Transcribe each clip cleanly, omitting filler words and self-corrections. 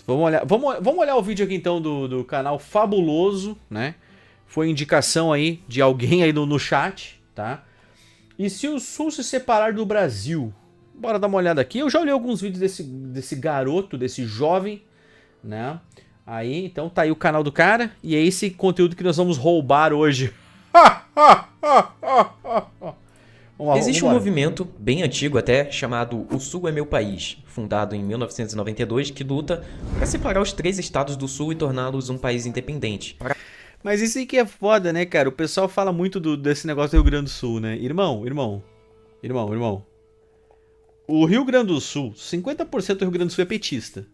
Vamos olhar o vídeo aqui então do canal Fabuloso, né? Foi indicação aí de alguém aí no chat, tá? E se o Sul se separar do Brasil? Bora dar uma olhada aqui. Eu já olhei alguns vídeos desse garoto, desse jovem, né? Aí, então tá aí o canal do cara. E é esse conteúdo que nós vamos roubar hoje. Existe um movimento bem antigo até, chamado O Sul é Meu País, fundado em 1992, que luta para separar os 3 estados do Sul e torná-los um país independente. Mas isso aí que é foda, né, cara? O pessoal fala muito desse negócio do Rio Grande do Sul, né? Irmão. O Rio Grande do Sul, 50% do Rio Grande do Sul é petista.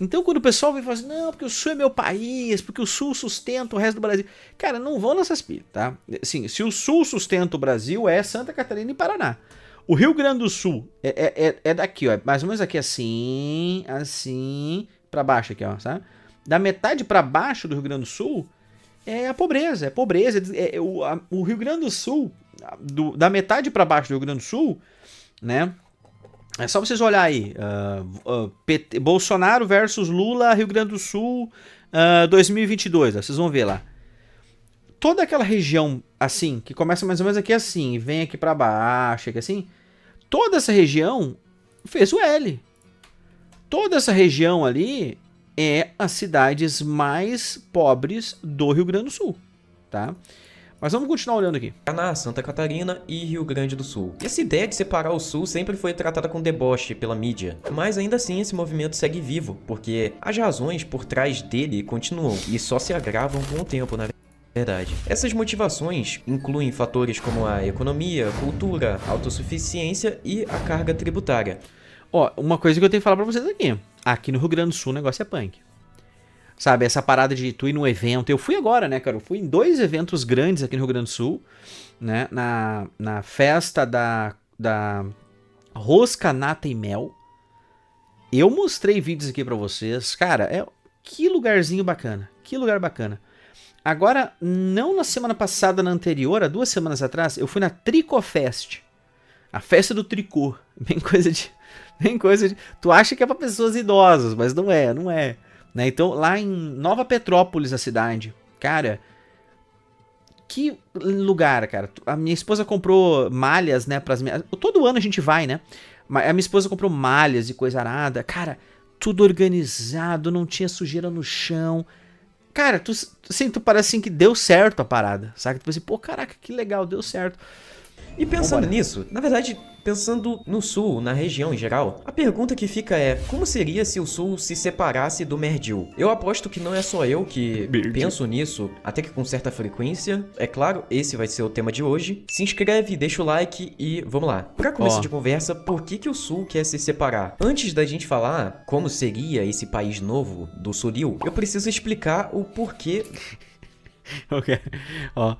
Então quando o pessoal vem falar assim, não, porque o Sul é meu país, porque o Sul sustenta o resto do Brasil. Cara, não vão nessas pilhas, tá? Assim, se o Sul sustenta o Brasil, é Santa Catarina e Paraná. O Rio Grande do Sul é daqui, ó. Mais ou menos aqui assim, pra baixo aqui, ó, sabe? Da metade pra baixo do Rio Grande do Sul é a pobreza, o Rio Grande do Sul, da metade pra baixo do Rio Grande do Sul, né? É só vocês olhar aí, Bolsonaro versus Lula, Rio Grande do Sul, 2022, ó, vocês vão ver lá. Toda aquela região assim, que começa mais ou menos aqui assim, e vem aqui pra baixo, aqui assim, toda essa região fez o L. Toda essa região ali é as cidades mais pobres do Rio Grande do Sul, tá? Mas vamos continuar olhando aqui. Paraná, Santa Catarina e Rio Grande do Sul. Essa ideia de separar o Sul sempre foi tratada com deboche pela mídia, mas ainda assim esse movimento segue vivo, porque as razões por trás dele continuam e só se agravam com o tempo, na verdade. Essas motivações incluem fatores como a economia, cultura, autossuficiência e a carga tributária. Ó, uma coisa que eu tenho que falar pra vocês aqui. Aqui no Rio Grande do Sul o negócio é punk. Sabe, essa parada de tu ir num evento. Eu fui agora, né, cara? Eu fui em 2 eventos grandes aqui no Rio Grande do Sul, né? Na festa da Rosca, Nata e Mel. Eu mostrei vídeos aqui pra vocês. Cara, que lugarzinho bacana. Que lugar bacana. Agora, não na semana passada, na anterior, há 2 semanas atrás, eu fui na Tricofest. A festa do tricô. Bem coisa de... Tu acha que é pra pessoas idosas, mas não é. Né? Então, lá em Nova Petrópolis, a cidade, cara, que lugar, cara. A minha esposa comprou malhas, né, pras minhas... Todo ano a gente vai, né? A minha esposa comprou malhas e coisa arada. Cara, tudo organizado, não tinha sujeira no chão. Cara, tu parece assim que deu certo a parada, sabe? Tu pensa assim, pô, caraca, que legal, deu certo. E pensando nisso, na verdade, pensando no Sul, na região em geral, a pergunta que fica é, como seria se o Sul se separasse do Merdil? Eu aposto que não é só eu que penso nisso, até que com certa frequência. É claro, esse vai ser o tema de hoje. Se inscreve, deixa o like e vamos lá. Pra começo de conversa, por que o Sul quer se separar? Antes da gente falar como seria esse país novo do Sulil, eu preciso explicar o porquê... Okay. Ó,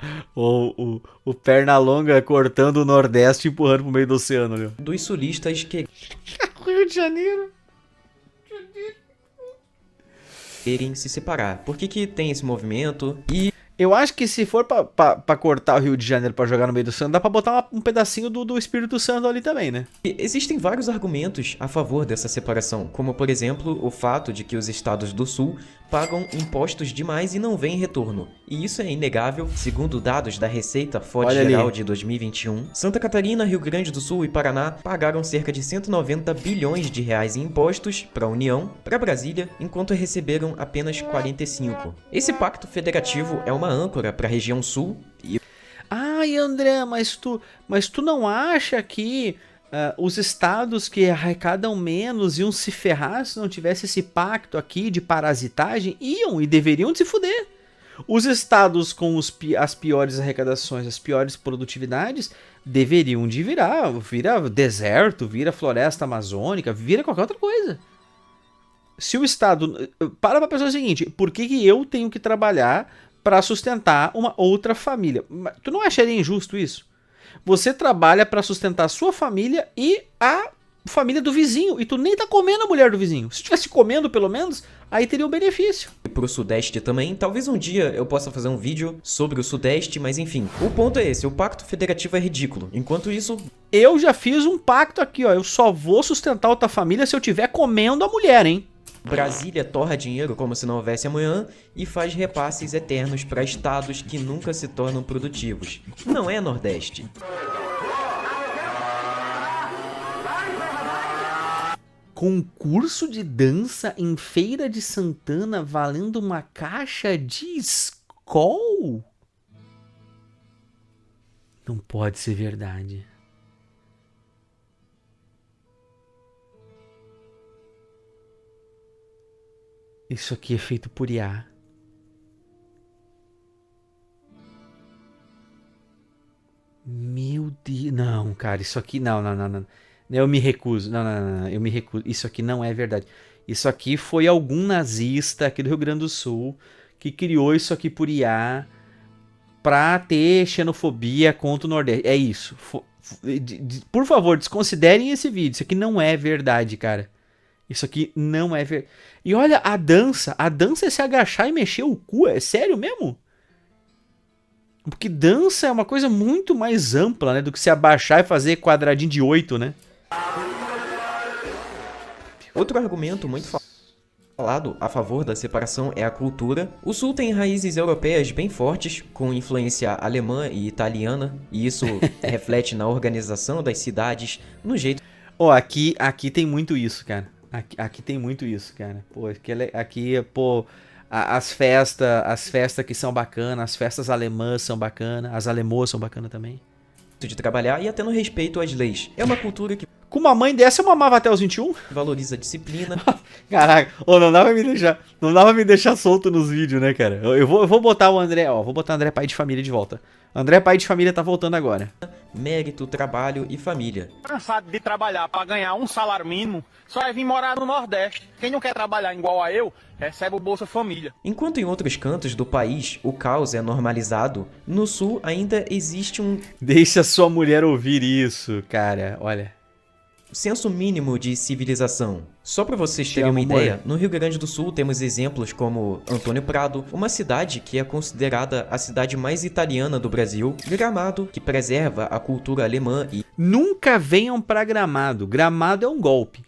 o Pernalonga cortando o Nordeste e empurrando pro meio do oceano ali. Dos sulistas que... Rio de Janeiro. Querem se separar. Por que tem esse movimento? E... eu acho que se for pra cortar o Rio de Janeiro pra jogar no meio do oceano, dá pra botar um pedacinho do Espírito Santo ali também, né? Existem vários argumentos a favor dessa separação, como por exemplo o fato de que os estados do Sul pagam impostos demais e não vêm retorno. E isso é inegável, segundo dados da Receita Federal de 2021. Santa Catarina, Rio Grande do Sul e Paraná pagaram cerca de 190 bilhões de reais em impostos para a União, para Brasília, enquanto receberam apenas 45. Esse pacto federativo é uma âncora para a região Sul e... Ai, André, mas tu não acha que os estados que arrecadam menos iam se ferrar se não tivesse esse pacto aqui de parasitagem? Iam e deveriam se fuder. Os estados com as piores arrecadações, as piores produtividades, deveriam de vira deserto, vira floresta amazônica, vira qualquer outra coisa. Se o estado... Para pra pensar o seguinte, por que eu tenho que trabalhar para sustentar uma outra família? Tu não acharia injusto isso? Você trabalha para sustentar a sua família e a família do vizinho, e tu nem tá comendo a mulher do vizinho. Se estivesse comendo, pelo menos, aí teria um benefício. Pro Sudeste também, talvez um dia eu possa fazer um vídeo sobre o Sudeste, mas enfim. O ponto é esse, o pacto federativo é ridículo. Enquanto isso... eu já fiz um pacto aqui, ó. Eu só vou sustentar outra família se eu estiver comendo a mulher, hein? Brasília torra dinheiro como se não houvesse amanhã e faz repasses eternos para estados que nunca se tornam produtivos. Não é Nordeste. Concurso de dança em Feira de Santana valendo uma caixa de Skol? Não pode ser verdade. Isso aqui é feito por IA. Meu Deus. Não, cara, isso aqui. Não. Eu me recuso. Não, eu me recuso. Isso aqui não é verdade. Isso aqui foi algum nazista aqui do Rio Grande do Sul que criou isso aqui por IA pra ter xenofobia contra o Nordeste. É isso. Por favor, desconsiderem esse vídeo. Isso aqui não é verdade, cara. Isso aqui não é verdade. E olha a dança. A dança é se agachar e mexer o cu. É sério mesmo? Porque dança é uma coisa muito mais ampla, né? Do que se abaixar e fazer quadradinho de 8, né? Outro argumento muito falado a favor da separação é a cultura. O Sul tem raízes europeias bem fortes, com influência alemã e italiana, e isso reflete na organização das cidades, no jeito... Ó, aqui tem muito isso, cara. Aqui tem muito isso, cara. Pô, pô, as festas que são bacanas, as festas alemãs são bacanas, as alemoas são bacanas também. De trabalhar e até no respeito às leis. É uma cultura que com uma mãe dessa eu mamava até os 21? valoriza a disciplina. Caraca, não dá pra me deixar solto nos vídeos, né, cara? Eu vou botar o André, ó, vou botar o André pai de família de volta. André pai de família tá voltando agora. Mérito, trabalho e família. Cansado de trabalhar para ganhar um salário mínimo, só é vir morar no Nordeste. Quem não quer trabalhar igual a eu, recebe o Bolsa Família. Enquanto em outros cantos do país o caos é normalizado, no Sul ainda existe um Deixa sua mulher ouvir isso, cara, olha. senso mínimo de civilização. Só para vocês terem uma ideia, no Rio Grande do Sul temos exemplos como Antônio Prado, uma cidade que é considerada a cidade mais italiana do Brasil, Gramado, que preserva a cultura alemã e... Nunca venham pra Gramado. Gramado é um golpe.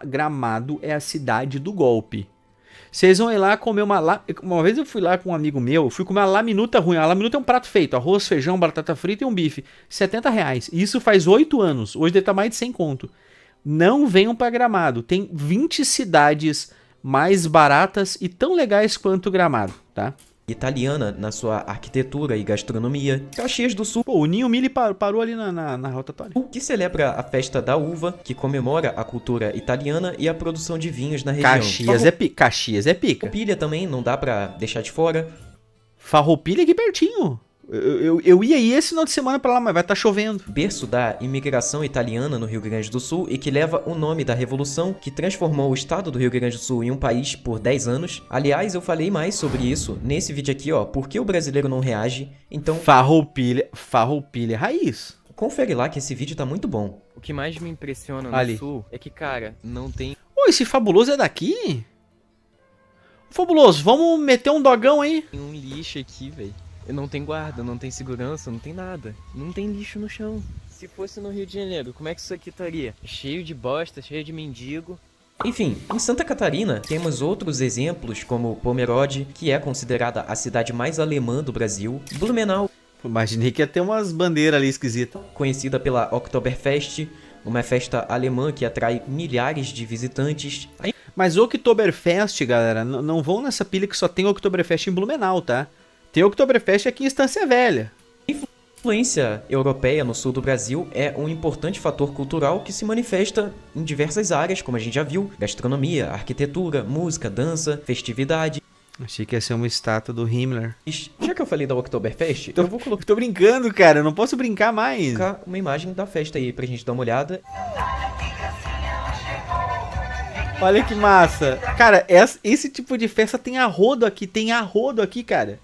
Gramado é a cidade do golpe. Vocês vão ir lá comer uma vez eu fui lá com um amigo meu, fui comer uma laminuta ruim. A laminuta é um prato feito, arroz, feijão, batata frita e um bife. R$70. Isso faz 8 anos. Hoje deve estar mais de 100 conto. Não venham pra Gramado. Tem 20 cidades mais baratas e tão legais quanto Gramado, tá? Italiana na sua arquitetura e gastronomia. Caxias do Sul, Pô, o Ninho Mille parou ali na rotatória. que celebra a festa da uva, que comemora a cultura italiana e a produção de vinhos na região. Caxias é pica. Farroupilha também não dá pra deixar de fora. Farroupilha aqui pertinho. Eu ia ir esse final de semana pra lá, mas vai estar chovendo. Berço da imigração italiana no Rio Grande do Sul e que leva o nome da Revolução que transformou o estado do Rio Grande do Sul em um país por 10 anos. Aliás, eu falei mais sobre isso nesse vídeo aqui, ó, por que o brasileiro não reage. Então, Farroupilha raiz. confere lá que esse vídeo tá muito bom. O que mais me impressiona no Ali. Sul é que, cara, não tem Ô, esse Fabuloso é daqui? Fabuloso, vamos meter um dogão aí. um lixo aqui, velho. Não tem guarda, não tem segurança, não tem nada. Não tem lixo no chão. Se fosse no Rio de Janeiro, como é que isso aqui estaria? Cheio de bosta, cheio de mendigo. Enfim, em Santa Catarina temos outros exemplos como Pomerode, que é considerada a cidade mais alemã do Brasil, Blumenau, Imaginei que ia ter umas bandeiras ali esquisitas. conhecida pela Oktoberfest, uma festa alemã que atrai milhares de visitantes. Mas o Oktoberfest, galera, não vão nessa pilha que só tem Oktoberfest em Blumenau, tá? Tem Oktoberfest aqui em Estância Velha. A influência europeia no sul do Brasil é um importante fator cultural que se manifesta em diversas áreas, como a gente já viu, gastronomia, arquitetura, música, dança, festividade. Achei que ia ser uma estátua do Himmler. Já que eu falei da Oktoberfest, eu vou Tô brincando, cara, eu não posso brincar mais. colocar uma imagem da festa aí pra gente dar uma olhada. Olha que massa. Cara, esse tipo de festa tem arrodo aqui, cara.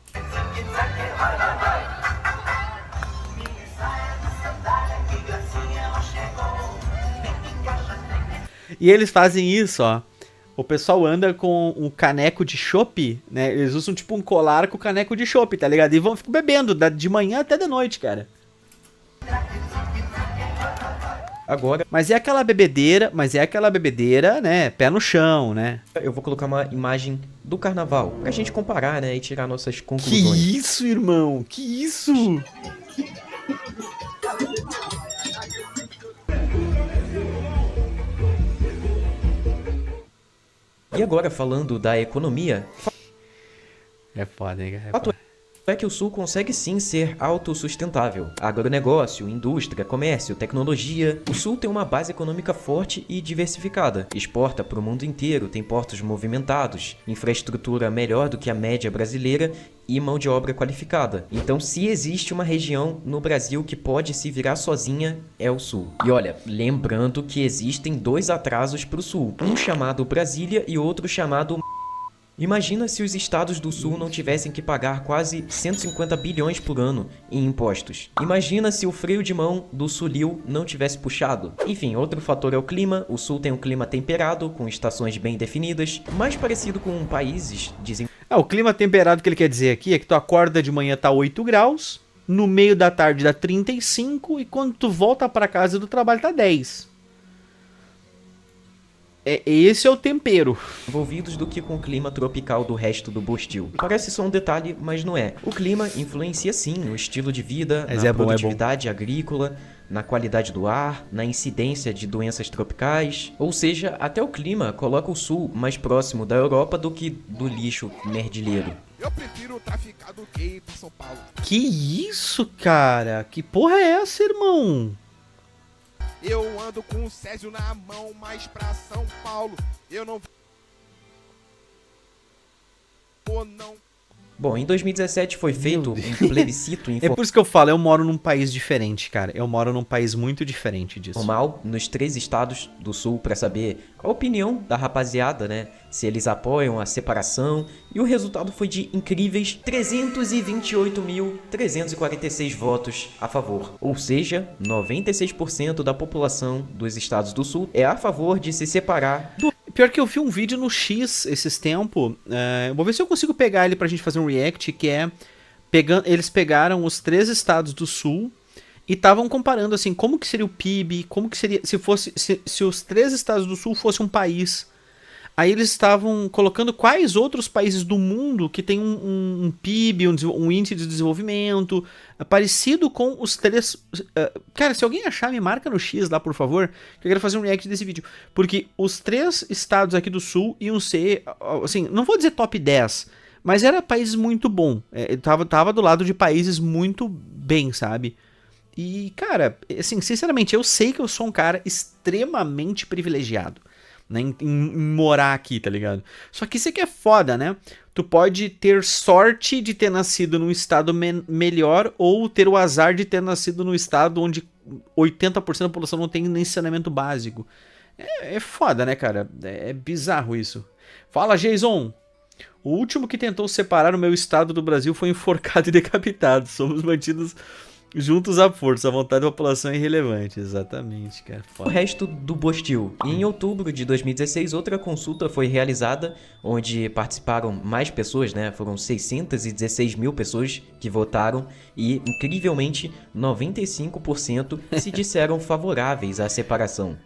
E eles fazem isso, ó. O pessoal anda com um caneco de chopp, né? Eles usam tipo um colar com caneco de chopp, tá ligado? E ficam bebendo de manhã até de noite, cara. Agora, Mas é aquela bebedeira, né? Pé no chão, né? eu vou colocar uma imagem do carnaval, pra gente comparar, né, e tirar nossas Que conclusões. isso, irmão? Que isso? E agora, falando da economia, É foda, hein? É fato foda. é que o Sul consegue sim ser autossustentável. Agronegócio, indústria, comércio, tecnologia. O Sul tem uma base econômica forte e diversificada. Exporta para o mundo inteiro, tem portos movimentados, infraestrutura melhor do que a média brasileira e mão de obra qualificada. Então, se existe uma região no Brasil que pode se virar sozinha, é o Sul. E olha, lembrando que existem 2 atrasos para o Sul. Um chamado Brasília e outro chamado... Imagina se os estados do Sul não tivessem que pagar quase 150 bilhões por ano em impostos. Imagina se o freio de mão do Sulil não tivesse puxado. Enfim, outro fator é o clima. O Sul tem um clima temperado, com estações bem definidas, mais parecido com países desenvolvidos. O clima temperado que ele quer dizer aqui é que tu acorda de manhã tá 8 graus, no meio da tarde dá 35 e quando tu volta pra casa do trabalho tá 10. Esse é o tempero. Do que com o clima tropical do resto do Bostil. Parece só um detalhe, mas não é. O clima influencia sim o estilo de vida, Mas na é bom, produtividade agrícola, na qualidade do ar, na incidência de doenças tropicais. Ou seja, até o clima coloca o Sul mais próximo da Europa do que do lixo merdilheiro. Eu prefiro traficar do que ir pra São Paulo. Que isso, cara? Que porra é essa, irmão? Eu ando com o Césio na mão, mais pra São Paulo. Eu não vou não. Bom, em 2017 foi feito um plebiscito É por isso que eu falo, eu moro num país diferente, cara. Eu moro num país muito diferente disso. informal nos 3 estados do Sul para saber qual a opinião da rapaziada, né? Se eles apoiam a separação. E o resultado foi de incríveis 328.346 votos a favor. Ou seja, 96% da população dos estados do Sul é a favor de se separar do... Pior que eu vi um vídeo no X esses tempos. Vou ver se eu consigo pegar ele pra gente fazer um react, que é... Eles pegaram os 3 estados do Sul e estavam comparando, assim, como que seria o PIB, como que seria... Se os 3 estados do Sul fossem um país. Aí eles estavam colocando quais outros países do mundo que tem um PIB, um índice de desenvolvimento parecido com os 3... cara, se alguém achar, me marca no X lá, por favor, que eu quero fazer um react desse vídeo. Porque os 3 estados aqui do Sul iam ser, assim, não vou dizer top 10, mas era países muito bom. Tava do lado de países muito bem, sabe? E, cara, assim, sinceramente, eu sei que eu sou um cara extremamente privilegiado, né, em morar aqui, tá ligado? Só que isso aqui é foda, né? Tu pode ter sorte de ter nascido num estado melhor ou ter o azar de ter nascido num estado onde 80% da população não tem nem saneamento básico. É foda, né, cara? É bizarro isso. Fala, Jason! O último que tentou separar o meu estado do Brasil foi enforcado e decapitado. Somos mantidos juntos à força, a vontade da população é irrelevante. Exatamente, cara. o Foda. resto do Bostil. E em outubro de 2016, outra consulta foi realizada, onde participaram mais pessoas, né? Foram 616 mil pessoas que votaram e, incrivelmente, 95% se disseram favoráveis à separação.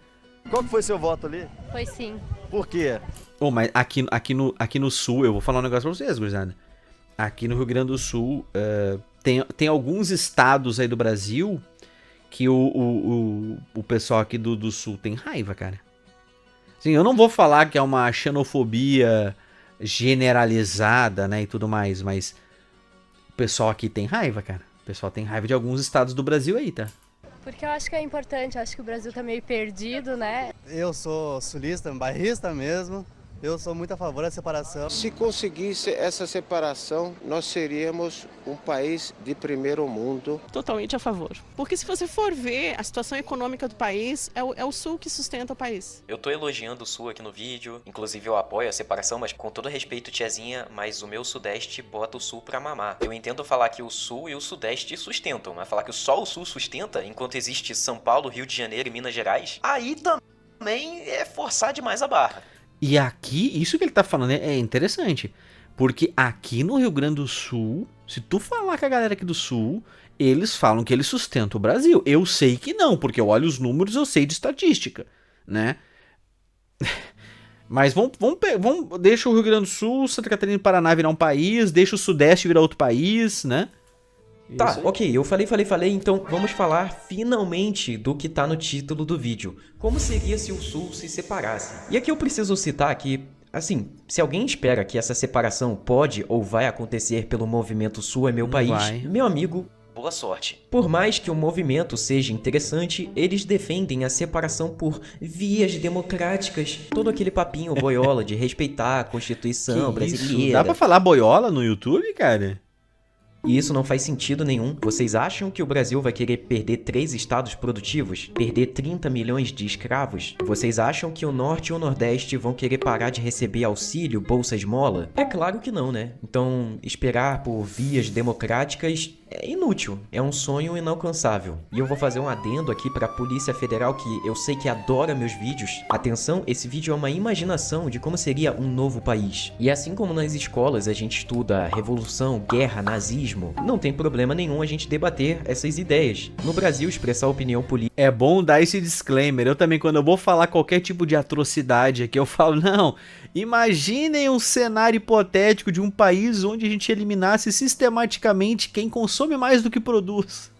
Qual que foi seu voto ali? Foi sim. Por quê? Mas aqui no Sul, eu vou falar um negócio pra vocês, gurizada. Aqui no Rio Grande do Sul, tem alguns estados aí do Brasil que o pessoal aqui do Sul tem raiva, cara. Assim, eu não vou falar que é uma xenofobia generalizada, né, e tudo mais, mas o pessoal aqui tem raiva, cara. O pessoal tem raiva de alguns estados do Brasil aí, tá? Porque eu acho que é importante, acho que o Brasil tá meio perdido, né? Eu sou sulista, bairrista mesmo. Eu sou muito a favor da separação. Se conseguisse essa separação, nós seríamos um país de primeiro mundo. Totalmente a favor. Porque se você for ver a situação econômica do país, é o Sul que sustenta o país. Eu tô elogiando o Sul aqui no vídeo, inclusive eu apoio a separação, mas com todo respeito, tiazinha, mas o meu Sudeste bota o Sul pra mamar. Eu entendo falar que o Sul e o Sudeste sustentam, mas falar que só o Sul sustenta, enquanto existe São Paulo, Rio de Janeiro e Minas Gerais, aí também é forçar demais a barra. E aqui, isso que ele tá falando é interessante. Porque aqui no Rio Grande do Sul, se tu falar com a galera aqui do Sul, eles falam que eles sustentam o Brasil. Eu sei que não, porque eu olho os números, eu sei de estatística, né? Mas vamos deixa o Rio Grande do Sul, Santa Catarina e Paraná virar um país, deixa o Sudeste virar outro país, né? Tá, ok, eu falei, então vamos falar finalmente do que tá no título do vídeo. Como seria se o Sul se separasse? E aqui eu preciso citar que, assim, se alguém espera que essa separação pode ou vai acontecer pelo movimento Sul é meu país, meu amigo, boa sorte. Por mais que o movimento seja interessante, eles defendem a separação por vias democráticas. Todo aquele papinho boiola de respeitar a Constituição brasileira. Dá pra falar boiola no YouTube, cara? E isso não faz sentido nenhum. Vocês acham que o Brasil vai querer perder 3 estados produtivos? Perder 30 milhões de escravos? Vocês acham que o Norte e o Nordeste vão querer parar de receber auxílio, bolsa esmola? É claro que não, né? Então, esperar por vias democráticas é inútil. É um sonho inalcançável. E eu vou fazer um adendo aqui para a Polícia Federal, que eu sei que adora meus vídeos. Atenção, esse vídeo é uma imaginação de como seria um novo país. E assim como nas escolas a gente estuda revolução, guerra, nazismo, não tem problema nenhum a gente debater essas ideias. No Brasil, expressar opinião política... É bom dar esse disclaimer. Eu também, quando eu vou falar qualquer tipo de atrocidade aqui, eu falo, não, imaginem um cenário hipotético de um país onde a gente eliminasse sistematicamente quem consome mais do que produz.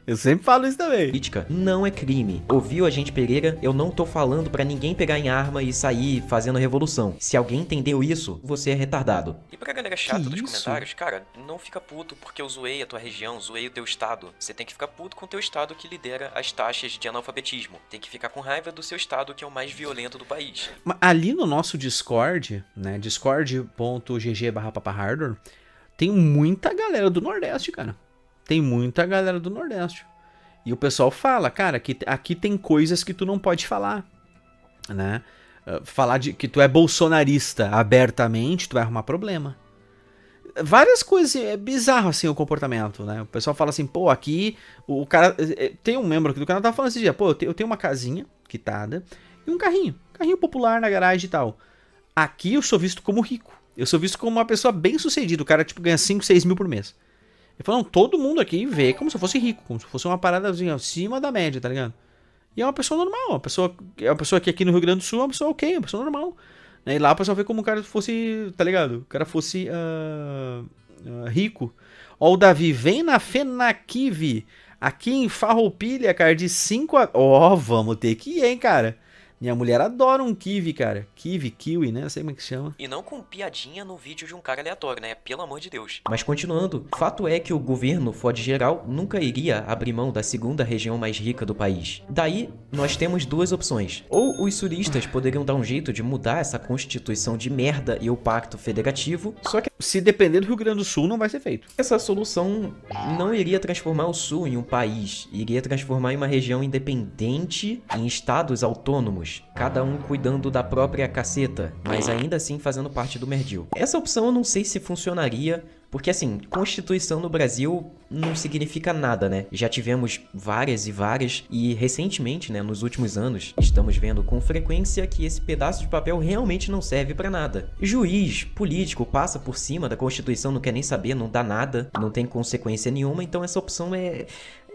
Eu sempre falo isso também. Política não é crime. Ouviu, agente Pereira? Eu não tô falando pra ninguém pegar em arma e sair fazendo revolução. Se alguém entendeu isso, você é retardado. E pra galera chata dos comentários, cara, não fica puto porque eu zoei a tua região, zoei o teu estado. Você tem que ficar puto com o teu estado que lidera as taxas de analfabetismo. Tem que ficar com raiva do seu estado que é o mais violento do país. Ali no nosso Discord, né, discord.gg/papahardware, tem muita galera do Nordeste, cara. Tem muita galera do Nordeste. E o pessoal fala, cara, que aqui tem coisas que tu não pode falar, né? Falar de que tu é bolsonarista abertamente, tu vai arrumar problema. Várias coisas, é bizarro assim o comportamento, né? O pessoal fala assim, pô, aqui o cara... Tem um membro aqui do canal que tava falando esse dia, pô, eu tenho uma casinha quitada e um carrinho popular na garagem e tal. Aqui eu sou visto como rico. Eu sou visto como uma pessoa bem sucedida. O cara, tipo, ganha 5, 6 mil por mês. Ele falou, não, todo mundo aqui vê como se eu fosse rico, como se fosse uma paradazinha acima da média, tá ligado? E é uma pessoa normal, uma pessoa que aqui no Rio Grande do Sul é uma pessoa ok, uma pessoa normal. Né? E lá o pessoal vê como o cara fosse, tá ligado? O cara fosse rico. Ó, o Davi, vem na Fenakive, aqui em Farroupilha, cara, de 5 a... Ó, vamos ter que ir, hein, cara. Minha mulher adora um kiwi, cara. Kiwi, né? Não sei como é que chama. E não com piadinha no vídeo de um cara aleatório, né? Pelo amor de Deus. Mas continuando, fato é que o governo Ford Geral nunca iria abrir mão da segunda região mais rica do país. Daí, nós temos duas opções. Ou os sulistas poderiam dar um jeito de mudar essa constituição de merda e o pacto federativo, só que se depender do Rio Grande do Sul, não vai ser feito. Essa solução não iria transformar o Sul em um país, iria transformar em uma região independente, em estados autônomos, cada um cuidando da própria caceta, mas ainda assim fazendo parte do merdil. Essa opção eu não sei se funcionaria, porque assim, Constituição no Brasil não significa nada, né? Já tivemos várias e recentemente, né, nos últimos anos, estamos vendo com frequência que esse pedaço de papel realmente não serve pra nada. Juiz, político, passa por cima da Constituição, não quer nem saber, não dá nada, não tem consequência nenhuma, então essa opção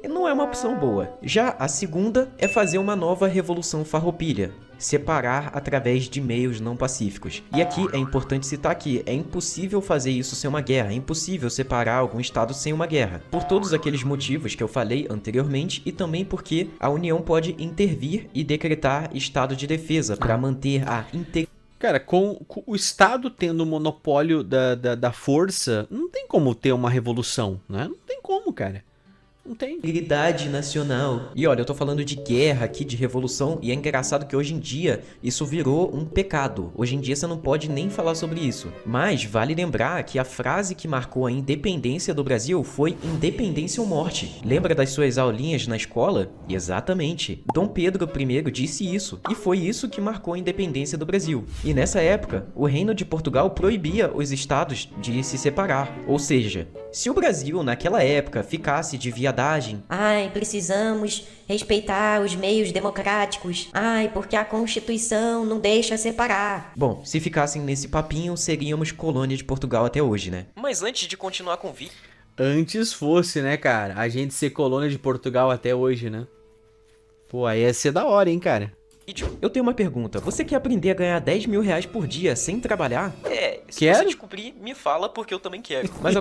não é uma opção boa. Já a segunda é fazer uma nova revolução farroupilha, separar através de meios não pacíficos. E aqui é importante citar que é impossível fazer isso sem uma guerra, é impossível separar algum estado sem uma guerra. Por todos aqueles motivos que eu falei anteriormente e também porque a União pode intervir e decretar estado de defesa para manter a integridade. Cara, com o Estado tendo o monopólio da força, não tem como ter uma revolução, né? Não tem como, cara. Não tem. Integridade nacional. E olha, eu tô falando de guerra aqui, de revolução, e é engraçado que hoje em dia isso virou um pecado. Hoje em dia você não pode nem falar sobre isso. Mas vale lembrar que a frase que marcou a independência do Brasil foi independência ou morte. Lembra das suas aulinhas na escola? Exatamente. Dom Pedro I disse isso. E foi isso que marcou a independência do Brasil. E nessa época, o Reino de Portugal proibia os estados de se separar. Ou seja, se o Brasil naquela época ficasse de viadagem, ai, precisamos respeitar os meios democráticos. Ai, porque a Constituição não deixa separar. Bom, se ficassem nesse papinho, seríamos colônia de Portugal até hoje, né? Mas antes de continuar com o vídeo... Antes fosse, né, cara? A gente ser colônia de Portugal até hoje, né? Pô, aí ia ser da hora, hein, cara? Eu tenho uma pergunta. Você quer aprender a ganhar 10 mil reais por dia sem trabalhar? Se Quero? você descobrir, me fala porque eu também quero. Mas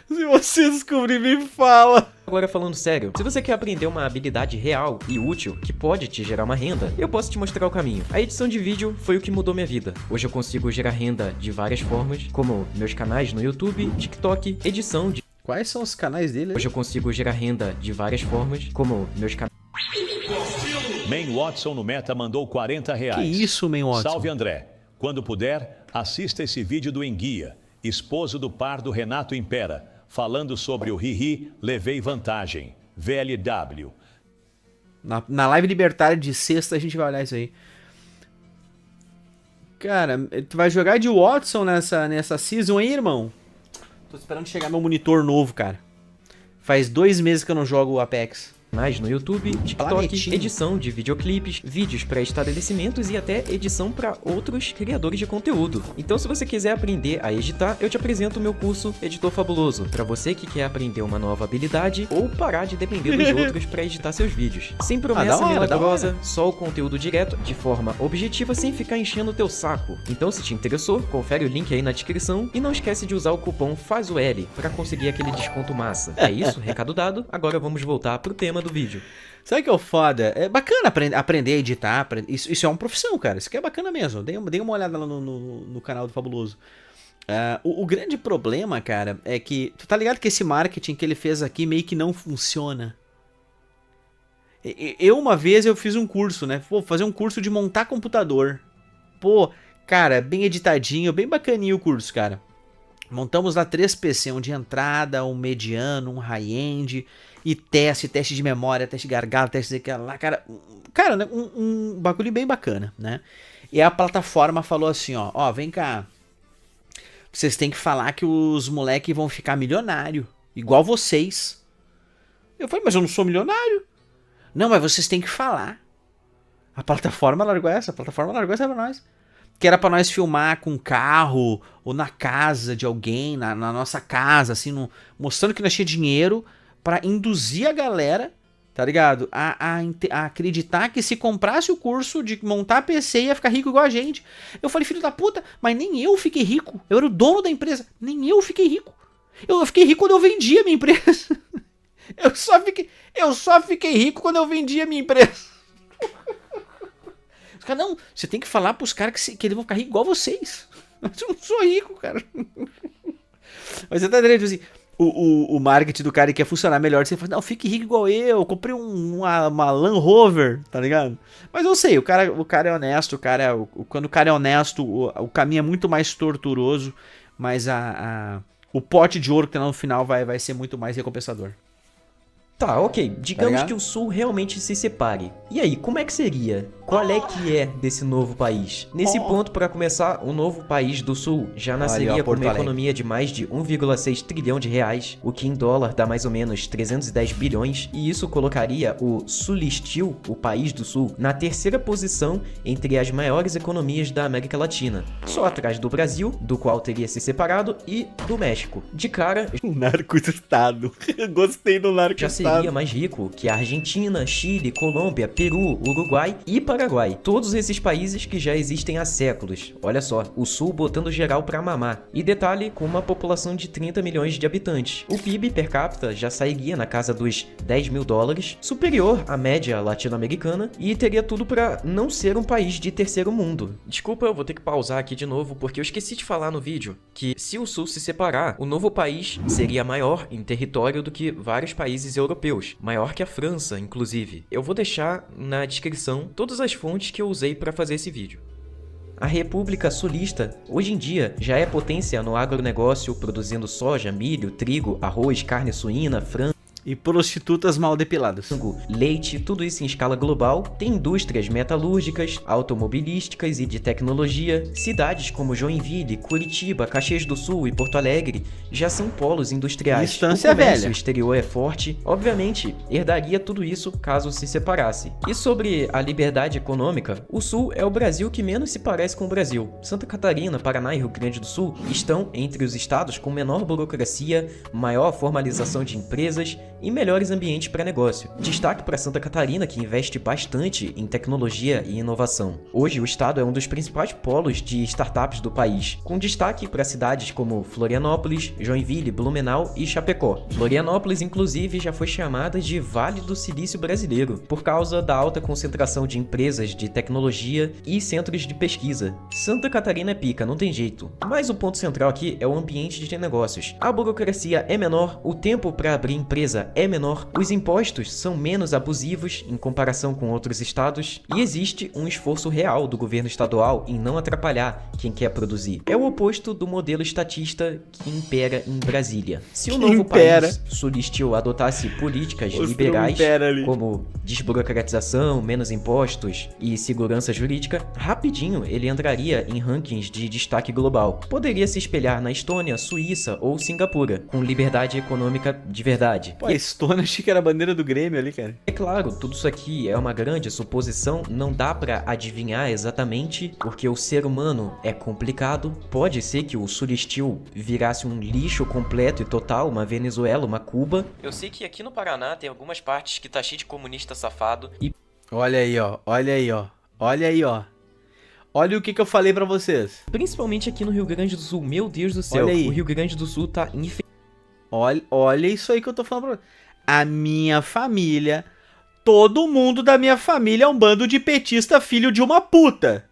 Se você descobrir, me fala. agora falando sério, se você quer aprender uma habilidade real e útil que pode te gerar uma renda, eu posso te mostrar o caminho. A edição de vídeo foi o que mudou minha vida. Hoje eu consigo gerar renda de várias formas, como meus canais no YouTube, TikTok, edição de... Quais são os canais dele? Hoje eu consigo gerar renda de várias formas, como meus canais... Man Watson no Meta mandou R$40. Que isso, Man Watson? Salve, André. Quando puder, assista esse vídeo do Enguia, esposo do pardo Renato Impera, falando sobre o Hihi, levei vantagem. VLW. Na live libertária de sexta a gente vai olhar isso aí. Cara, tu vai jogar de Watson nessa season aí, irmão? Tô esperando chegar meu monitor novo, cara. Faz 2 meses que eu não jogo o Apex. canais no YouTube, TikTok, Planetinho. edição de videoclipes, vídeos para estabelecimentos e até edição para outros criadores de conteúdo. Então, se você quiser aprender a editar, eu te apresento o meu curso Editor Fabuloso, para você que quer aprender uma nova habilidade ou parar de depender dos outros para editar seus vídeos. Sem promessa da hora, milagrosa, só o conteúdo direto, de forma objetiva, sem ficar enchendo o teu saco. Então, se te interessou, confere o link aí na descrição e não esquece de usar o cupom FAZOL para conseguir aquele desconto massa. É isso, recado dado, agora vamos voltar pro tema do vídeo. Sabe o que é o foda? É bacana aprender a editar. Isso é uma profissão, cara. Isso aqui é bacana mesmo. Dei uma olhada lá no canal do Fabuloso. O grande problema, cara, é que... Tu tá ligado que esse marketing que ele fez aqui meio que não funciona? Uma vez eu fiz um curso, né? Vou fazer um curso de montar computador. Pô, cara, bem editadinho, bem bacaninho o curso, cara. Montamos lá 3 PC, um de entrada, um mediano, um high-end... E teste de memória, teste de gargalo, teste de lá, cara, um bagulho bem bacana, né? E a plataforma falou assim, ó, vem cá, vocês têm que falar que os moleques vão ficar milionário, igual vocês. Eu falei, mas eu não sou milionário. Não, mas vocês têm que falar. A plataforma largou essa pra nós. Que era pra nós filmar com carro, ou na casa de alguém, na nossa casa, assim, mostrando que nós tinha dinheiro, pra induzir a galera, tá ligado? A acreditar que se comprasse o curso de montar PC ia ficar rico igual a gente. Eu falei, filho da puta, mas nem eu fiquei rico. Eu era o dono da empresa, nem eu fiquei rico. Eu fiquei rico quando eu vendi a minha empresa. Eu só fiquei rico quando eu vendi a minha empresa. Os caras, não, você tem que falar pros caras que eles vão ficar ricos igual vocês. Mas eu não sou rico, cara. Mas você tá entendendo, assim... O marketing do cara que quer funcionar melhor, você fala, não, fique rico igual eu comprei uma Land Rover, tá ligado? Mas eu sei, o cara é honesto, quando o cara é honesto, o caminho é muito mais torturoso, mas o pote de ouro que tem lá no final vai ser muito mais recompensador. Tá, ok. Digamos que o Sul realmente se separe. E aí, como é que seria? Qual é que é desse novo país? Nesse ponto, para começar, o novo país do Sul já nasceria com uma economia de mais de 1,6 trilhão de reais, o que em dólar dá mais ou menos 310 bilhões, e isso colocaria o Sulistil, o país do Sul, na 3ª posição entre as maiores economias da América Latina, só atrás do Brasil, do qual teria se separado, e do México. De cara, Narco-estado. Gostei do narco-estado. Já seria mais rico que a Argentina, Chile, Colômbia, Peru, Uruguai e Paraguai. Todos esses países que já existem há séculos. Olha só, o Sul botando geral pra mamar. E detalhe, com uma população de 30 milhões de habitantes. O PIB per capita já sairia na casa dos 10 mil dólares, superior à média latino-americana, e teria tudo pra não ser um país de terceiro mundo. Desculpa, eu vou ter que pausar aqui de novo, porque eu esqueci de falar no vídeo que se o Sul se separar, o novo país seria maior em território do que vários países europeus. Maior que a França, inclusive. Eu vou deixar na descrição todas as fontes que eu usei para fazer esse vídeo. A República Sulista, hoje em dia, já é potência no agronegócio, produzindo soja, milho, trigo, arroz, carne suína, frango. E prostitutas mal depiladas. Leite, tudo isso em escala global. Tem indústrias metalúrgicas, automobilísticas e de tecnologia. Cidades como Joinville, Curitiba, Caxias do Sul e Porto Alegre já são polos industriais. Estância o comércio velha. exterior é forte. Obviamente, herdaria tudo isso caso se separasse. E sobre a liberdade econômica, o Sul é o Brasil que menos se parece com o Brasil. Santa Catarina, Paraná e Rio Grande do Sul estão entre os estados com menor burocracia, maior formalização de empresas e melhores ambientes para negócio. Destaque para Santa Catarina, que investe bastante em tecnologia e inovação. Hoje, o estado é um dos principais polos de startups do país, com destaque para cidades como Florianópolis, Joinville, Blumenau e Chapecó. Florianópolis, inclusive, já foi chamada de Vale do Silício Brasileiro, por causa da alta concentração de empresas de tecnologia e centros de pesquisa. Santa Catarina é pica, não tem jeito. Mas o ponto central aqui é o ambiente de negócios. A burocracia é menor, o tempo para abrir empresa é menor, os impostos são menos abusivos em comparação com outros estados e existe um esforço real do governo estadual em não atrapalhar quem quer produzir. É o oposto do modelo estatista que impera em Brasília. Se o novo país sulistio adotasse políticas liberais como desburocratização, menos impostos e segurança jurídica, rapidinho ele entraria em rankings de destaque global. Poderia se espelhar na Estônia, Suíça ou Singapura, com liberdade econômica de verdade. Pô, a Estônia, achei que era a bandeira do Grêmio ali, cara. É claro, tudo isso aqui é uma grande suposição, não dá pra adivinhar exatamente, porque o ser humano é complicado. Pode ser que o Sulistio virasse um lixo completo e total, uma Venezuela, uma Cuba. Eu sei que aqui no Paraná tem algumas partes que tá cheio de comunista safado e... Olha aí, ó. Olha aí, ó. Olha aí, ó. Olha o que eu falei pra vocês. Principalmente aqui no Rio Grande do Sul. Meu Deus do céu, o Rio Grande do Sul tá Olha isso aí que eu tô falando pra você. A minha família, todo mundo da minha família é um bando de petista filho de uma puta.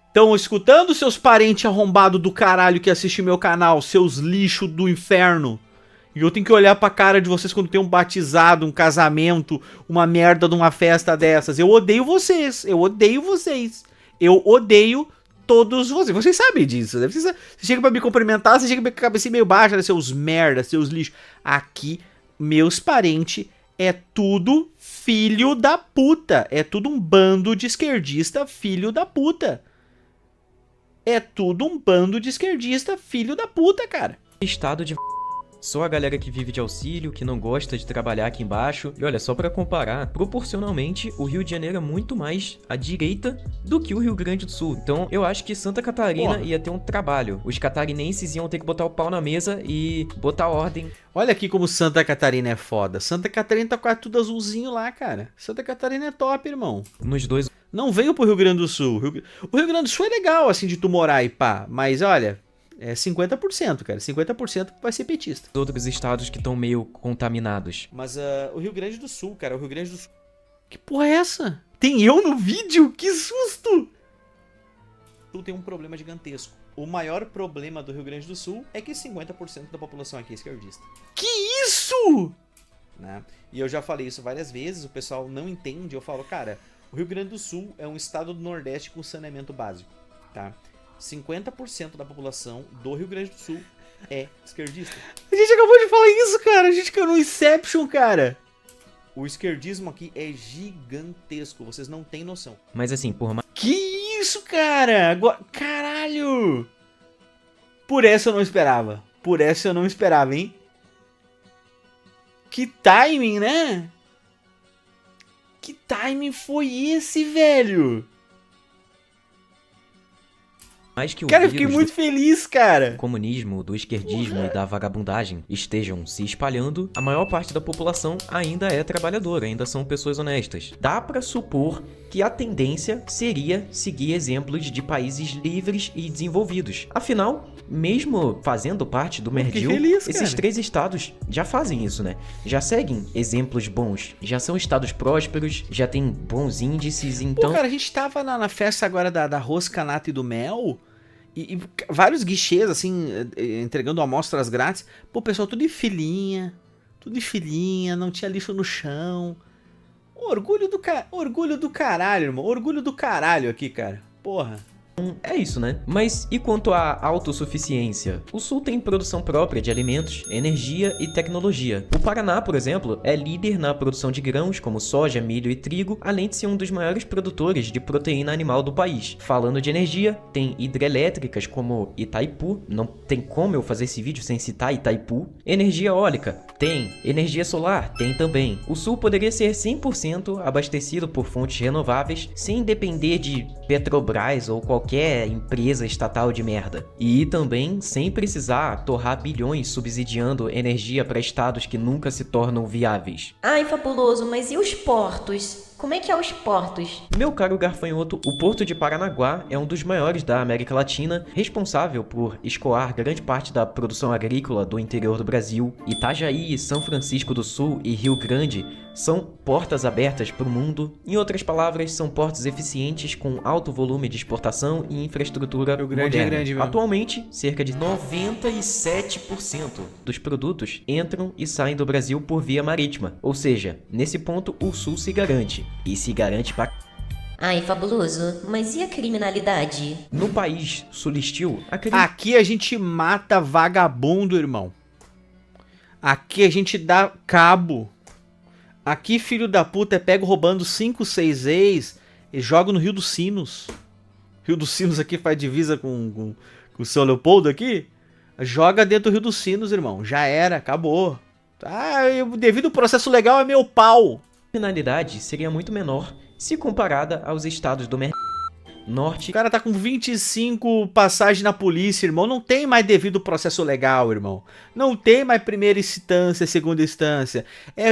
Estão escutando, seus parentes arrombados do caralho que assistem meu canal, seus lixos do inferno. E eu tenho que olhar pra cara de vocês quando tem um batizado, um casamento, uma merda de uma festa dessas. Eu odeio vocês, eu odeio vocês. Eu odeio todos vocês. Vocês sabem disso, né? Você chega pra me cumprimentar, você chega com a cabeça meio baixa, né? Seus merda, seus lixos. Aqui, meus parentes é tudo filho da puta. É tudo um bando de esquerdista filho da puta. É tudo um bando de esquerdista filho da puta, cara. Estado de... Só a galera que vive de auxílio, que não gosta de trabalhar aqui embaixo. E olha, só pra comparar, proporcionalmente, o Rio de Janeiro é muito mais à direita do que o Rio Grande do Sul. Então, eu acho que Santa Catarina ia ter um trabalho. Os catarinenses iam ter que botar o pau na mesa e botar ordem. Olha aqui como Santa Catarina é foda. Santa Catarina tá quase tudo azulzinho lá, cara. Santa Catarina é top, irmão. Nos dois... Não veio pro Rio Grande do Sul. O Rio Grande do Sul é legal, assim, de tu morar e pá. Mas, olha... É 50%, cara. 50% vai ser petista. Outros estados que estão meio contaminados. Mas o Rio Grande do Sul, cara. O Rio Grande do Sul... Que porra é essa? Tem eu no vídeo? Que susto! Tu tem um problema gigantesco. O maior problema do Rio Grande do Sul é que 50% da população aqui é esquerdista. Que isso? Né? E eu já falei isso várias vezes. O pessoal não entende. Eu falo, cara... O Rio Grande do Sul é um estado do Nordeste com saneamento básico, tá? 50% da população do Rio Grande do Sul é esquerdista. A gente acabou de falar isso, cara. A gente caiu no Inception, cara. O esquerdismo aqui é gigantesco. Vocês não têm noção. Mas assim, porra... Que isso, cara? Agora... Caralho! Por essa eu não esperava. Por essa eu não esperava, hein? Que timing, né? Que timing foi esse, velho? Mais que o cara, eu fiquei muito feliz, cara. O comunismo, do esquerdismo e da vagabundagem estejam se espalhando, a maior parte da população ainda é trabalhadora, ainda são pessoas honestas. Dá pra supor que a tendência seria seguir exemplos de países livres e desenvolvidos. Afinal, mesmo fazendo parte do Merdil, esses 3 estados já fazem isso, né? Já seguem exemplos bons, já são estados prósperos, já tem bons índices, então... Pô, cara, a gente tava na festa agora da rosca, nata e do mel... E vários guichês, assim, entregando amostras grátis. Pô, pessoal, tudo em filinha, não tinha lixo no chão. Orgulho do caralho, irmão. Orgulho do caralho aqui, cara. Porra. É isso, né? Mas e quanto à autossuficiência? O Sul tem produção própria de alimentos, energia e tecnologia. O Paraná, por exemplo, é líder na produção de grãos como soja, milho e trigo, além de ser um dos maiores produtores de proteína animal do país. Falando de energia, tem hidrelétricas como Itaipu, não tem como eu fazer esse vídeo sem citar Itaipu. Energia eólica, tem. Energia solar, tem também. O Sul poderia ser 100% abastecido por fontes renováveis, sem depender de Petrobras ou qualquer empresa estatal de merda. E também sem precisar torrar bilhões subsidiando energia para estados que nunca se tornam viáveis. Ai, fabuloso, mas e os portos? Como é que é os portos? Meu caro garfanhoto, o Porto de Paranaguá é um dos maiores da América Latina, responsável por escoar grande parte da produção agrícola do interior do Brasil. Itajaí, São Francisco do Sul e Rio Grande são portas abertas para o mundo. Em outras palavras, são portos eficientes com alto volume de exportação e infraestrutura moderna. Atualmente, cerca de 97% dos produtos entram e saem do Brasil por via marítima. Ou seja, nesse ponto o Sul se garante. E se garante pra... Ai, fabuloso, mas e a criminalidade? No país sulistil, Aqui a gente mata vagabundo, irmão. Aqui a gente dá cabo. Aqui, filho da puta, é pego roubando 5, 6 ex e joga no Rio dos Sinos. Rio dos Sinos aqui faz divisa com o São Leopoldo aqui. Joga dentro do Rio dos Sinos, irmão. Já era, acabou. Devido ao processo legal é meu pau. A criminalidade seria muito menor se comparada aos estados do norte. O cara tá com 25 passagens na polícia, irmão. Não tem mais devido processo legal, irmão. Não tem mais primeira instância, segunda instância.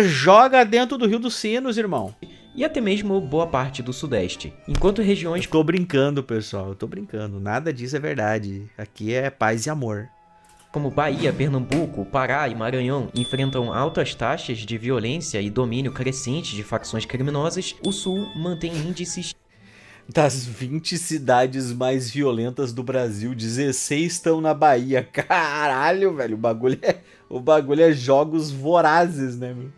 Joga dentro do Rio dos Sinos, irmão. E até mesmo boa parte do sudeste. Enquanto regiões... Eu tô brincando, pessoal. Eu tô brincando. Nada disso é verdade. Aqui é paz e amor. Como Bahia, Pernambuco, Pará e Maranhão enfrentam altas taxas de violência e domínio crescente de facções criminosas, o Sul mantém índices... Das 20 cidades mais violentas do Brasil, 16 estão na Bahia. Caralho, velho, o bagulho é jogos vorazes, né, meu?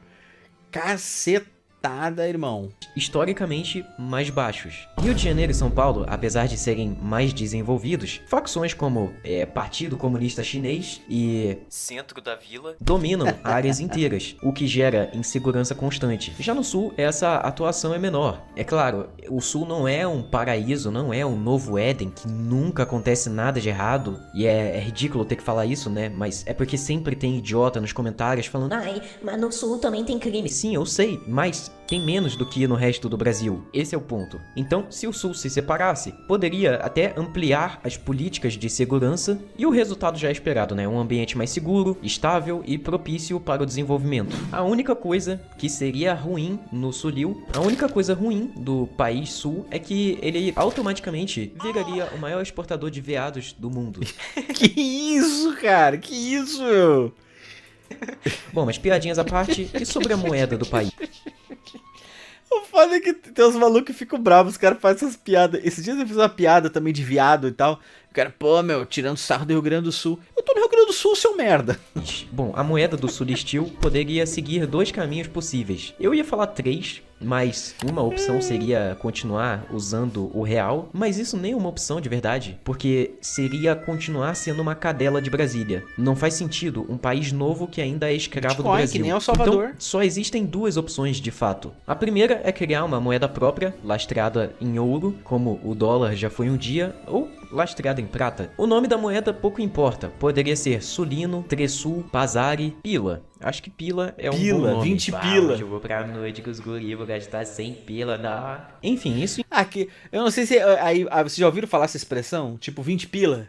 Cacetada, irmão. Historicamente mais baixos. Rio de Janeiro e São Paulo, apesar de serem mais desenvolvidos, facções como Partido Comunista Chinês e Centro da Vila dominam áreas inteiras, o que gera insegurança constante. Já no Sul, essa atuação é menor. É claro, o Sul não é um paraíso, não é um novo Éden, que nunca acontece nada de errado, e é ridículo ter que falar isso, né? Mas é porque sempre tem idiota nos comentários falando: ai, mas no Sul também tem crime. Sim, eu sei, mas tem menos do que no resto do Brasil. Esse é o ponto. Então, se o Sul se separasse, poderia até ampliar as políticas de segurança e o resultado já é esperado, né? Um ambiente mais seguro, estável e propício para o desenvolvimento. A única coisa que seria ruim no Sulil, a única coisa ruim do país Sul é que ele automaticamente viraria o maior exportador de veados do mundo. Que isso, cara? Que isso, meu? Bom, mas piadinhas à parte, e sobre a moeda do país? O foda é que tem uns malucos que ficam bravos, os caras fazem essas piadas. Esses dias eu fiz uma piada também de viado e tal. O cara, pô, meu, tirando sarro do Rio Grande do Sul. Eu tô no Rio Grande do Sul, seu merda. Bom, a moeda do sulistil poderia seguir 2 caminhos possíveis. Eu ia falar 3, mas uma opção seria continuar usando o real, mas isso nem é uma opção de verdade, porque seria continuar sendo uma cadela de Brasília. Não faz sentido um país novo que ainda é escravo Bitcoin, do Brasil. Que nem El Salvador. Então, só existem 2 opções de fato. A primeira é criar uma moeda própria, lastreada em ouro, como o dólar já foi um dia, ou lastreada em prata. O nome da moeda pouco importa. Poderia ser Sulino, Tressul, Pazari, Pila. Acho que Pila é um bom nome. 20 pila. Eu vou pra noite com os guris, vou gastar 100 pila, não. Enfim, isso... Aqui, eu não sei se... Aí, vocês já ouviram falar essa expressão? Tipo, 20 pila.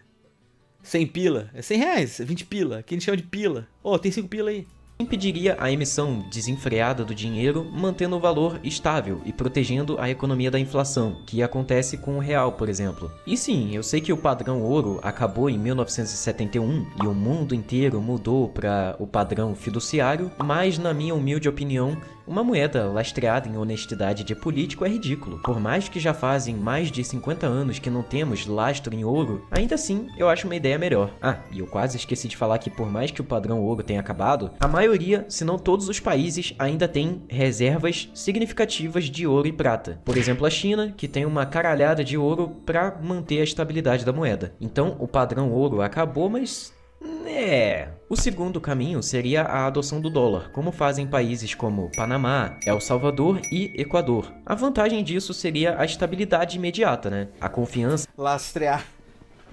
100 pila. É 100 reais, 20 pila. Aqui a gente chama de pila. Tem 5 pila aí. Impediria a emissão desenfreada do dinheiro, mantendo o valor estável e protegendo a economia da inflação, que acontece com o real, por exemplo. E sim, eu sei que o padrão ouro acabou em 1971 e o mundo inteiro mudou para o padrão fiduciário, mas na minha humilde opinião, Uma moeda lastreada em honestidade de político é ridículo. Por mais que já fazem mais de 50 anos que não temos lastro em ouro, ainda assim eu acho uma ideia melhor. Ah, e eu quase esqueci de falar que por mais que o padrão ouro tenha acabado, a maioria, se não todos os países, ainda tem reservas significativas de ouro e prata. Por exemplo, a China, que tem uma caralhada de ouro para manter a estabilidade da moeda. Então, o padrão ouro acabou, mas... O segundo caminho seria a adoção do dólar, como fazem países como Panamá, El Salvador e Equador. A vantagem disso seria a estabilidade imediata, né? A confiança... Lastrear.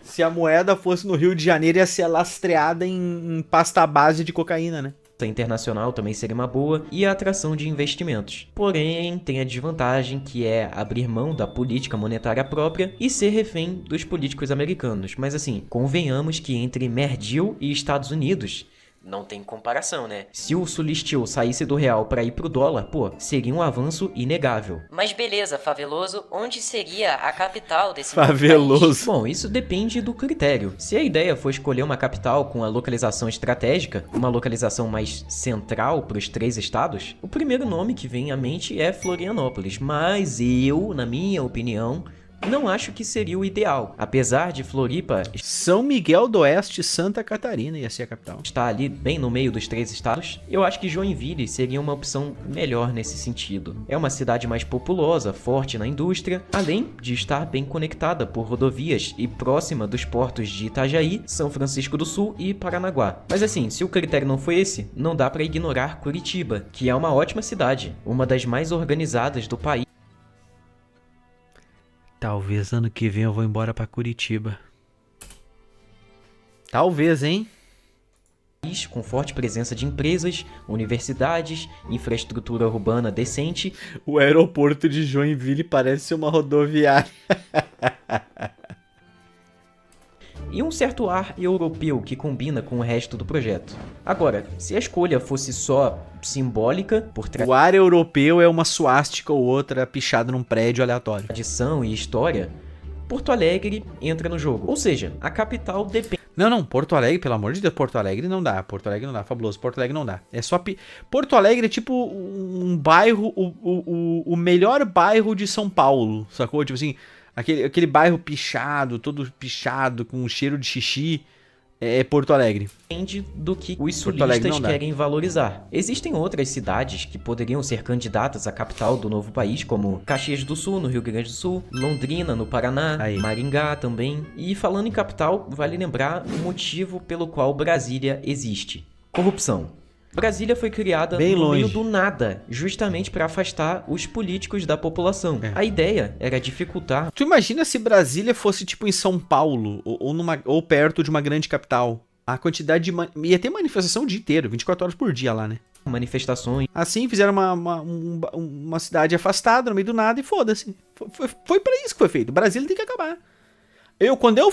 Se a moeda fosse no Rio de Janeiro, ia ser lastreada em pasta base de cocaína, né? Internacional também seria uma boa, e a atração de investimentos. Porém, tem a desvantagem que é abrir mão da política monetária própria e ser refém dos políticos americanos. Mas assim, convenhamos que entre Merdil e Estados Unidos não tem comparação, né? Se o Sulistio saísse do real para ir pro dólar, pô, seria um avanço inegável. Mas beleza, Faveloso, onde seria a capital desse Faveloso. país? Bom, isso depende do critério. Se a ideia for escolher uma capital com a localização estratégica, uma localização mais central para os 3 estados, o primeiro nome que vem à mente é Florianópolis. Mas eu, na minha opinião, não acho que seria o ideal. Apesar de Floripa... São Miguel do Oeste, Santa Catarina ia ser a capital. Está ali bem no meio dos 3 estados, eu acho que Joinville seria uma opção melhor nesse sentido. É uma cidade mais populosa, forte na indústria, além de estar bem conectada por rodovias e próxima dos portos de Itajaí, São Francisco do Sul e Paranaguá. Mas assim, se o critério não foi esse, não dá para ignorar Curitiba, que é uma ótima cidade, uma das mais organizadas do país. Talvez ano que vem eu vou embora pra Curitiba. Talvez, hein? Com forte presença de empresas, universidades, infraestrutura urbana decente. O aeroporto de Joinville parece uma rodoviária. E um certo ar europeu que combina com o resto do projeto. Agora, se a escolha fosse só simbólica, por O ar europeu é uma suástica ou outra pichada num prédio aleatório. tradição e história, Porto Alegre entra no jogo. Ou seja, a capital depende... Não, Porto Alegre, pelo amor de Deus, Porto Alegre não dá. Porto Alegre não dá, fabuloso. Porto Alegre não dá. É só... Porto Alegre é tipo um bairro, o melhor bairro de São Paulo, sacou? Tipo assim, aquele bairro pichado, todo pichado, com cheiro de xixi, é Porto Alegre. Depende do que os Porto Alegre sulistas não dá. querem valorizar. Existem outras cidades que poderiam ser candidatas à capital do novo país, como Caxias do Sul, no Rio Grande do Sul, Londrina, no Paraná, Aí. Maringá também. E falando em capital, vale lembrar o motivo pelo qual Brasília existe: corrupção. Brasília foi criada Bem no longe. meio do nada, justamente para afastar os políticos da população. É. A ideia era dificultar Tu imagina se Brasília fosse tipo em São Paulo, ou perto de uma grande capital. A quantidade de... Ia ter manifestação o dia inteiro, 24 horas por dia lá, né? manifestações. Assim, fizeram uma cidade afastada, no meio do nada, e foda-se. Foi pra isso que foi feito. Brasília tem que acabar. Quando eu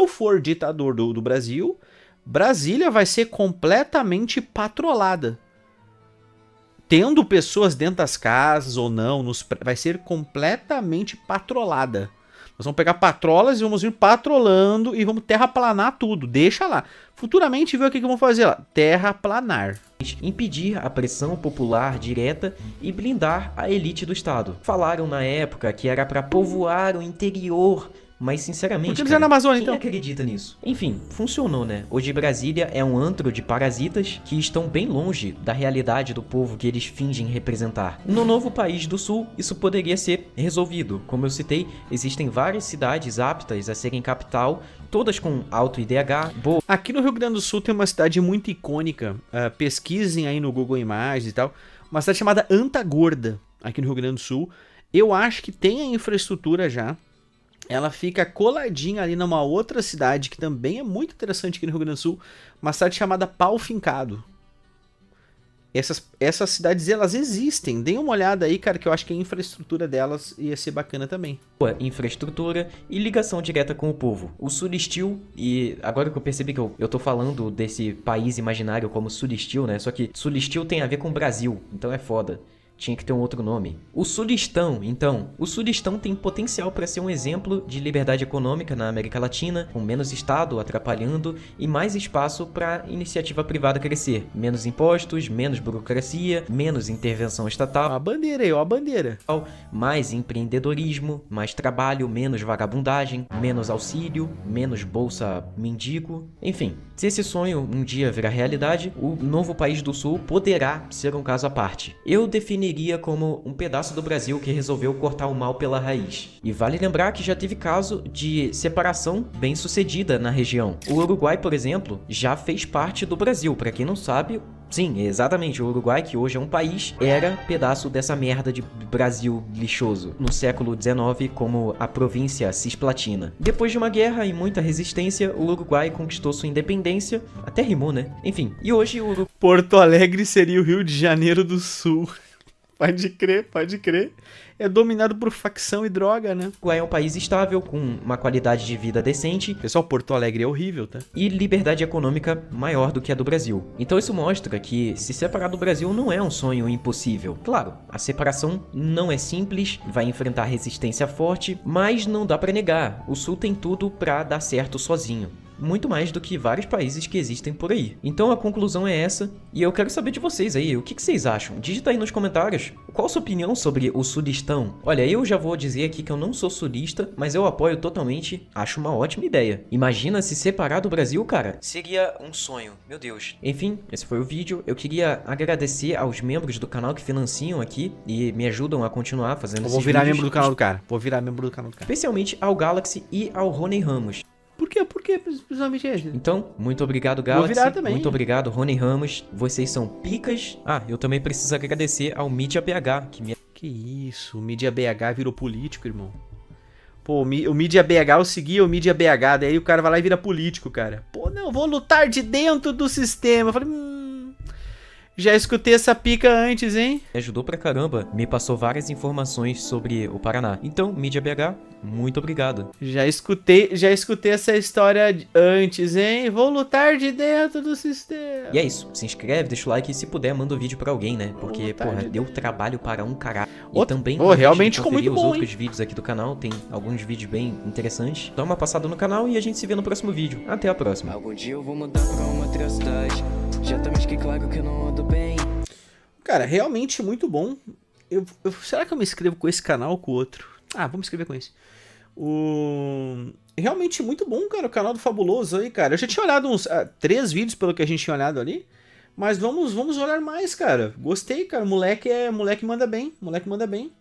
for ditador do Brasil, Brasília vai ser completamente patrolada. Tendo pessoas dentro das casas ou não, vai ser completamente patrolada. Nós vamos pegar patrolas e vamos ir patrolando e vamos terraplanar tudo. Deixa lá. Futuramente ver o que vamos fazer lá. Terraplanar. Impedir a pressão popular direta e blindar a elite do Estado. Falaram na época que era para povoar o interior, mas sinceramente, Porque eles eram na Amazônia, quem então. acredita nisso? Enfim, funcionou, né? Hoje Brasília é um antro de parasitas que estão bem longe da realidade do povo que eles fingem representar. No novo país do Sul, isso poderia ser resolvido. Como eu citei, existem várias cidades aptas a serem capital, todas com alto IDH, boa. Aqui no Rio Grande do Sul tem uma cidade muito icônica, pesquisem aí no Google Imagens e tal, uma cidade chamada Antagorda, aqui no Rio Grande do Sul. Eu acho que tem a infraestrutura já. Ela fica coladinha ali numa outra cidade que também é muito interessante aqui no Rio Grande do Sul, uma cidade chamada Pau Fincado. Essas cidades, elas existem. Deem uma olhada aí, cara, que eu acho que a infraestrutura delas ia ser bacana também. Infraestrutura e ligação direta com o povo. O Sulistio, e agora que eu percebi que eu tô falando desse país imaginário como Sulistio, né? Só que Sulistio tem a ver com o Brasil, então é foda. tinha que ter um outro nome. O Sulistão, então. O Sulistão tem potencial para ser um exemplo de liberdade econômica na América Latina, com menos Estado atrapalhando e mais espaço para iniciativa privada crescer. Menos impostos, menos burocracia, menos intervenção estatal. A bandeira aí, ó, a bandeira. Mais empreendedorismo, mais trabalho, menos vagabundagem, menos auxílio, menos bolsa mendigo. Enfim, se esse sonho um dia virar realidade, o novo país do Sul poderá ser um caso à parte. Eu definiria como um pedaço do Brasil que resolveu cortar o mal pela raiz. E vale lembrar que já teve caso de separação bem sucedida na região. O Uruguai, por exemplo, já fez parte do Brasil. Para quem não sabe, sim, exatamente, o Uruguai, que hoje é um país, era pedaço dessa merda de Brasil lixoso, no século XIX como a província Cisplatina. Depois de uma guerra e muita resistência, o Uruguai conquistou sua independência, até rimou, né? Enfim, e hoje o Uruguai... Porto Alegre seria o Rio de Janeiro do Sul. Pode crer, pode crer. É dominado por facção e droga, né? O Uruguai é um país estável, com uma qualidade de vida decente. Pessoal, Porto Alegre é horrível, tá? E liberdade econômica maior do que a do Brasil. Então isso mostra que se separar do Brasil não é um sonho impossível. Claro, a separação não é simples, vai enfrentar resistência forte, mas não dá pra negar. O Sul tem tudo pra dar certo sozinho. Muito mais do que vários países que existem por aí. Então a conclusão é essa, e eu quero saber de vocês aí, o que vocês acham? Digita aí nos comentários, qual a sua opinião sobre o sulistão? Olha, eu já vou dizer aqui que eu não sou sulista, mas eu apoio totalmente, acho uma ótima ideia. Imagina se separar do Brasil, cara. Seria um sonho, meu Deus. Enfim, esse foi o vídeo, eu queria agradecer aos membros do canal que financiam aqui e me ajudam a continuar fazendo esses vídeos. Vou virar membro do canal do cara, Especialmente ao Galaxy e ao Rony Ramos. Por quê? Por que principalmente esse? Então, muito obrigado, Galaxy. Vou virar também. Muito obrigado, Rony Ramos. Vocês são picas. Ah, eu também preciso agradecer ao Mídia BH, que me... Que isso, o Mídia BH virou político, irmão. Pô, o Mídia BH, eu seguia o Mídia BH, daí o cara vai lá e vira político, cara. Pô, não, vou lutar de dentro do sistema. Eu falei, já escutei essa pica antes, hein? Me ajudou pra caramba, me passou várias informações sobre o Paraná. Então, Mídia BH, muito obrigado. Já escutei essa história antes, hein? Vou lutar de dentro do sistema. E é isso, se inscreve, deixa o like e se puder, manda o vídeo pra alguém, né? Porque, porra, deu trabalho para um caralho. E também, realmente ficou muito bom, os outros vídeos aqui do canal, tem alguns vídeos bem interessantes. Dá uma passada no canal e a gente se vê no próximo vídeo. Até a próxima. Algum dia eu vou mudar pra uma outra cidade. Já tá mais que claro que eu não ando bem. Cara, realmente muito bom. Será que eu me inscrevo com esse canal ou com o outro? Ah, vou me inscrever com esse. Realmente muito bom, cara, o canal do Fabuloso aí, cara. Eu já tinha olhado uns 3 vídeos pelo que a gente tinha olhado ali. Mas vamos olhar mais, cara. Gostei, cara. Moleque manda bem. Moleque manda bem.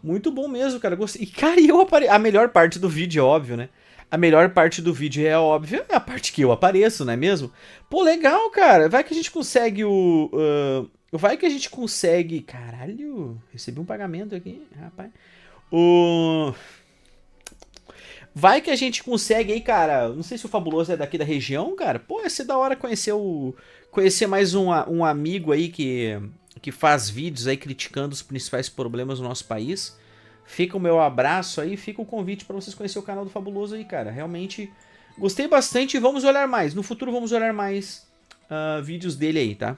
Muito bom mesmo, cara. Gostei. E, cara, a melhor parte do vídeo é óbvio, né? A melhor parte do vídeo é óbvio, é a parte que eu apareço, não é mesmo? Pô, legal, cara. Vai que a gente consegue vai que a gente consegue... Caralho, recebi um pagamento aqui, rapaz. Vai que a gente consegue aí, cara. Não sei se o Fabuloso é daqui da região, cara. Pô, ia ser da hora conhecer mais um amigo aí que faz vídeos aí criticando os principais problemas do nosso país. Fica o meu abraço aí, fica o convite para vocês conhecerem o canal do Fabuloso aí, cara. Realmente gostei bastante e vamos olhar mais. No futuro vamos olhar mais vídeos dele aí, tá?